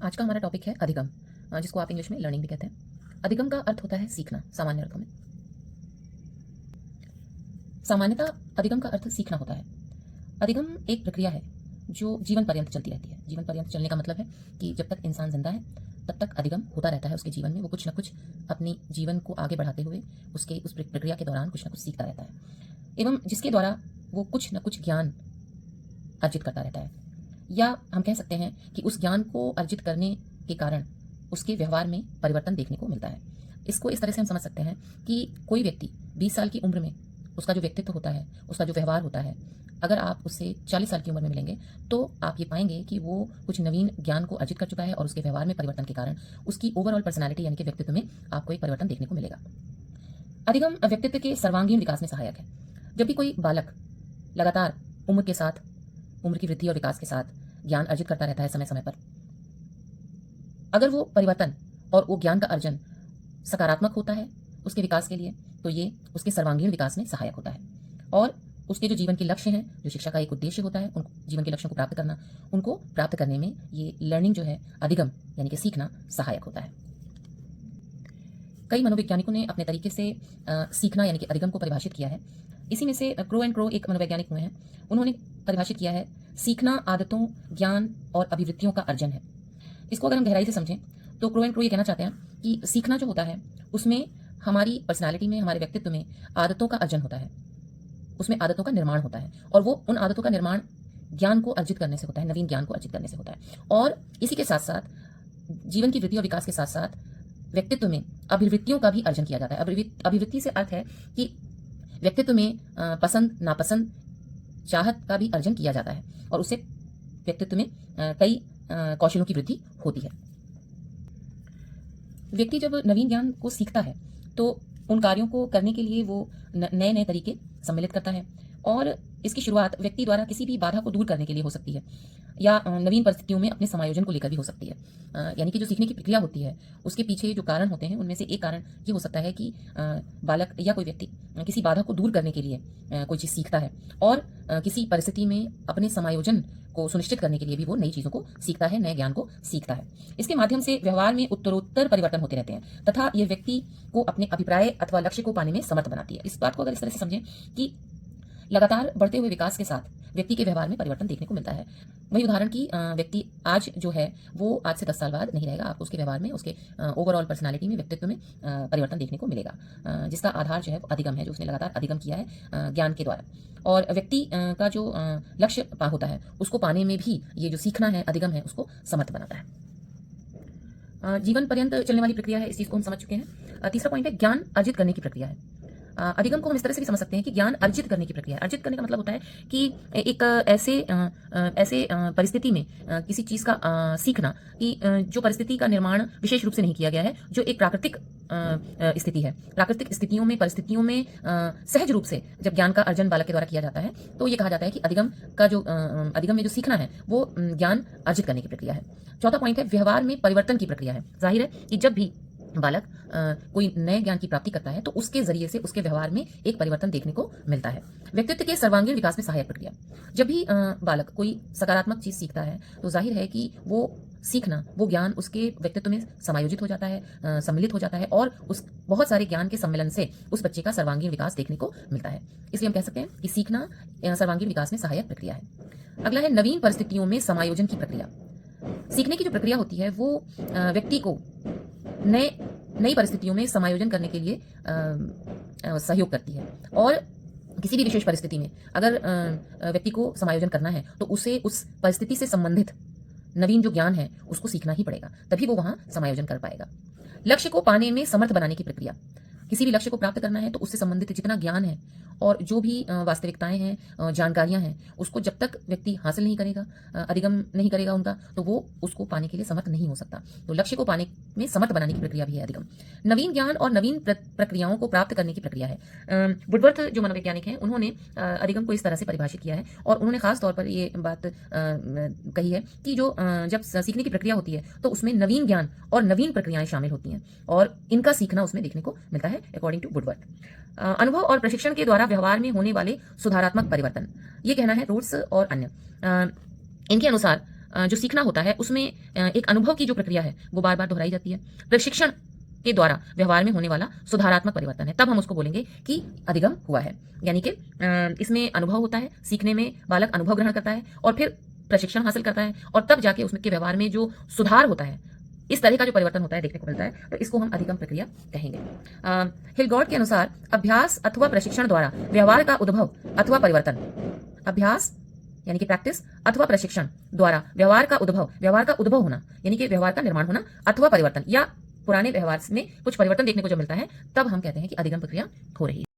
आज का हमारा टॉपिक है अधिगम, जिसको आप इंग्लिश में लर्निंग भी कहते हैं। अधिगम का अर्थ होता है सीखना, सामान्य अर्थों में। सामान्यतः अधिगम का अर्थ सीखना होता है। अधिगम एक प्रक्रिया है जो जीवन पर्यंत चलती रहती है। जीवन पर्यंत चलने का मतलब है कि जब तक इंसान जिंदा है तब तक अधिगम होता रहता है उसके जीवन में। वो कुछ ना कुछ अपनी जीवन को आगे बढ़ाते हुए उसके उस प्रक्रिया के दौरान कुछ ना कुछ सीखता रहता है, एवं जिसके द्वारा वो कुछ ना कुछ ज्ञान अर्जित करता रहता है, या हम कह सकते हैं कि उस ज्ञान को अर्जित करने के कारण उसके व्यवहार में परिवर्तन देखने को मिलता है। इसको इस तरह से हम समझ सकते हैं कि कोई व्यक्ति 20 साल की उम्र में उसका जो व्यक्तित्व होता है, उसका जो व्यवहार होता है, अगर आप उससे 40 साल की उम्र में मिलेंगे तो आप ये पाएंगे कि वो कुछ नवीन ज्ञान को अर्जित कर चुका है और उसके व्यवहार में परिवर्तन के कारण उसकी ओवरऑल पर्सनैलिटी यानी कि व्यक्तित्व में आपको एक परिवर्तन देखने को मिलेगा। अधिगम व्यक्तित्व के सर्वांगीण विकास में सहायक है। जब भी कोई बालक लगातार उम्र के साथ, उम्र की वृद्धि और विकास के साथ ज्ञान अर्जित करता रहता है समय समय पर, अगर वो परिवर्तन और वो ज्ञान का अर्जन सकारात्मक होता है उसके विकास के लिए, तो ये उसके सर्वांगीण विकास में सहायक होता है और उसके जो जीवन के लक्ष्य हैं, जो शिक्षा का एक उद्देश्य होता है, उन जीवन के लक्ष्यों को प्राप्त करना, उनको प्राप्त करने में ये लर्निंग जो है, अधिगम यानी कि सीखना, सहायक होता है। कई मनोवैज्ञानिकों ने अपने तरीके से सीखना यानी कि अधिगम को परिभाषित किया है। इसी में से क्रो एंड क्रो एक मनोवैज्ञानिक हुए हैं, उन्होंने परिभाषित किया है सीखना आदतों, ज्ञान और अभिवृत्तियों का अर्जन है। इसको अगर हम गहराई से समझें तो क्रो एंड क्रो ये कहना चाहते हैं कि सीखना जो होता है उसमें हमारी पर्सनालिटी में, हमारे व्यक्तित्व में आदतों का अर्जन होता है, उसमें आदतों का निर्माण होता है और वो उन आदतों का निर्माण ज्ञान को अर्जित करने से होता है, नवीन ज्ञान को अर्जित करने से होता है। और इसी के साथ साथ जीवन की वृद्धि और विकास के साथ साथ व्यक्तित्व में अभिवृत्तियों का भी अर्जन किया जाता है। अभिवृत्ति से अर्थ है कि व्यक्तित्व में पसंद, नापसंद, चाहत का भी अर्जन किया जाता है और उससे व्यक्तित्व में कई कौशलों की वृद्धि होती है। व्यक्ति जब नवीन ज्ञान को सीखता है तो उन कार्यों को करने के लिए वो नए नए तरीके सम्मिलित करता है और इसकी शुरुआत व्यक्ति द्वारा किसी भी बाधा को दूर करने के लिए हो सकती है या नवीन परिस्थितियों में अपने समायोजन को लेकर भी हो सकती है। यानी कि जो सीखने की प्रक्रिया होती है उसके पीछे जो कारण होते हैं उनमें से एक कारण ये हो सकता है कि बालक या कोई व्यक्ति किसी बाधा को दूर करने के लिए कोई चीज़ सीखता है और किसी परिस्थिति में अपने समायोजन को सुनिश्चित करने के लिए भी वो नई चीज़ों को सीखता है, नए ज्ञान को सीखता है। इसके माध्यम से व्यवहार में उत्तरोत्तर परिवर्तन होते रहते हैं तथा ये व्यक्ति को अपने अभिप्राय अथवा लक्ष्य को पाने में समर्थ बनाती है। इस बात को अगर इस तरह से समझें कि लगातार बढ़ते हुए विकास के साथ व्यक्ति के व्यवहार में परिवर्तन देखने को मिलता है। वही उदाहरण कि व्यक्ति आज जो है वो आज से 10 साल बाद नहीं रहेगा, आपको उसके व्यवहार में, उसके ओवरऑल पर्सनालिटी में, व्यक्तित्व में परिवर्तन देखने को मिलेगा, जिसका आधार जो है वो अधिगम है, जो उसने लगातार अधिगम किया है ज्ञान के द्वारा। और व्यक्ति का जो लक्ष्य होता है उसको पाने में भी ये जो सीखना है, अधिगम है, उसको समर्थ बनाता है। जीवन पर्यंत चलने वाली प्रक्रिया है, इस चीज़ को हम समझ चुके हैं। तीसरा पॉइंट है ज्ञान अर्जित करने की प्रक्रिया है। अधिगम को हम इस तरह से भी समझ सकते हैं कि ज्ञान अर्जित करने की प्रक्रिया है। अर्जित करने का मतलब होता है कि एक ऐसे परिस्थिति में किसी चीज़ का सीखना कि जो परिस्थिति का निर्माण विशेष रूप से नहीं किया गया है, जो एक प्राकृतिक स्थिति है। प्राकृतिक स्थितियों में, परिस्थितियों में सहज रूप से जब ज्ञान का अर्जन बालक के द्वारा किया जाता है तो ये कहा जाता है कि अधिगम में जो सीखना है वो ज्ञान अर्जित करने की प्रक्रिया है। चौथा पॉइंट है व्यवहार में परिवर्तन की प्रक्रिया है। जाहिर है कि जब भी बालक कोई नए ज्ञान की प्राप्ति करता है तो उसके जरिए से उसके व्यवहार में एक परिवर्तन देखने को मिलता है। व्यक्तित्व के सर्वांगीण विकास में सहायक प्रक्रिया। जब भी बालक कोई सकारात्मक चीज सीखता है तो जाहिर है कि वो सीखना, वो ज्ञान उसके व्यक्तित्व में समायोजित हो जाता है, सम्मिलित हो जाता है और उस बहुत सारे ज्ञान के सम्मिलन से उस बच्चे का सर्वांगीण विकास देखने को मिलता है। इसलिए हम कह सकते हैं कि सीखना सर्वांगीण विकास में सहायक प्रक्रिया है। अगला है नवीन परिस्थितियों में समायोजन की प्रक्रिया। सीखने की जो प्रक्रिया होती है वो व्यक्ति को नई परिस्थितियों में समायोजन करने के लिए सहयोग करती है और किसी भी विशेष परिस्थिति में अगर व्यक्ति को समायोजन करना है तो उसे उस परिस्थिति से संबंधित नवीन जो ज्ञान है उसको सीखना ही पड़ेगा, तभी वो वहां समायोजन कर पाएगा। लक्ष्य को पाने में समर्थ बनाने की प्रक्रिया। किसी भी लक्ष्य को प्राप्त करना है तो उससे संबंधित जितना ज्ञान है और जो भी वास्तविकताएं हैं, जानकारियां हैं, उसको जब तक व्यक्ति हासिल नहीं करेगा, अधिगम नहीं करेगा उनका, तो वो उसको पाने के लिए समर्थ नहीं हो सकता। तो लक्ष्य को पाने में समर्थ बनाने की प्रक्रिया भी है अधिगम। नवीन ज्ञान और नवीन प्रक्रियाओं को प्राप्त करने की प्रक्रिया है। वुडवर्थ जो मनोवैज्ञानिक हैं उन्होंने अधिगम को इस तरह से परिभाषित किया है और उन्होंने खास तौर पर ये बात कही है कि जो जब सीखने की प्रक्रिया होती है तो उसमें नवीन ज्ञान और नवीन प्रक्रियाएं शामिल होती हैं और इनका सीखना उसमें देखने को मिलता है अकॉर्डिंग टू वुडवर्थ। अनुभव और प्रशिक्षण के द्वारा व्यवहार में होने वाले सुधारात्मक परिवर्तन, ये कहना है रूट्स और अन्य। इनके अनुसार जो सीखना होता है उसमें एक अनुभव की जो प्रक्रिया है वो बार बार दोहराई जाती है। प्रशिक्षण के द्वारा व्यवहार में होने वाला सुधारात्मक परिवर्तन है, तब हम उसको बोलेंगे कि अधिगम हुआ है। यानी कि इसमें अनुभव होता है, सीखने में बालक अनुभव ग्रहण करता है और फिर प्रशिक्षण हासिल करता है और तब जाके उसके व्यवहार में जो सुधार होता है, इस तरह का जो परिवर्तन होता है देखने को मिलता है, तो इसको हम अधिगम प्रक्रिया कहेंगे। हिलगॉर्ड के अनुसार अभ्यास अथवा प्रशिक्षण द्वारा व्यवहार का उद्भव अथवा परिवर्तन, अभ्यास यानी कि प्रैक्टिस अथवा प्रशिक्षण द्वारा व्यवहार का उद्भव होना यानी कि व्यवहार का निर्माण होना अथवा परिवर्तन या पुराने व्यवहार में कुछ परिवर्तन देखने को जब मिलता है, तब हम कहते हैं कि अधिगम प्रक्रिया हो रही है।